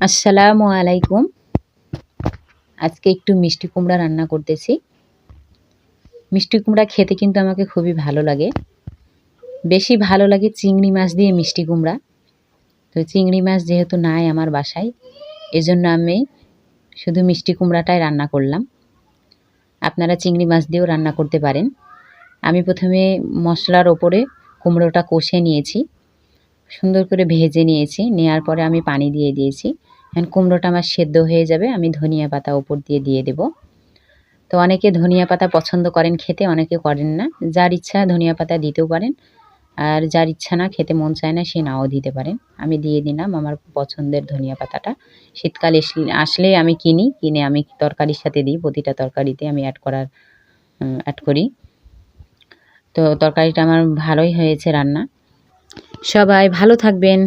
আসসালামু আলাইকুম। আজকে একটু মিষ্টি কুমড়া রান্না করতেছি। মিষ্টি কুমড়া খেতে কিন্তু আমাকে খুবই ভালো লাগে। বেশি ভালো লাগে চিংড়ি মাছ দিয়ে মিষ্টি কুমড়া। তো চিংড়ি মাছ যেহেতু নাই আমার বাসায়, এজন্য আমি শুধু মিষ্টি কুমড়াটাই রান্না করলাম। আপনারা চিংড়ি মাছ দিয়েও রান্না করতে পারেন। আমি প্রথমে মশলার ওপরে কুমড়োটা কষে নিয়েছি, সুন্দর করে ভেজে নিয়েছি। নেওয়ার পরে আমি পানি দিয়ে দিয়েছি। এখন কুমড়োটা আমার সেদ্ধ হয়ে যাবে, আমি ধনিয়া পাতা ওপর দিয়ে দেব। তো অনেকে ধনিয়া পাতা পছন্দ করেন খেতে, অনেকে করেন না। যার ইচ্ছা ধনিয়া পাতা দিতেও পারেন, আর যার ইচ্ছা না, খেতে মন চায় না, সে নাও দিতে পারেন। আমি দিয়ে দিলাম আমার পছন্দের ধনিয়া পাতাটা। শীতকাল আসলেই আমি কিনে আমি তরকারির সাথে দিই। প্রতিটা তরকারিতে আমি অ্যাড করি। তো তরকারিটা আমার ভালোই হয়েছে রান্না। সবাই ভালো থাকবেন।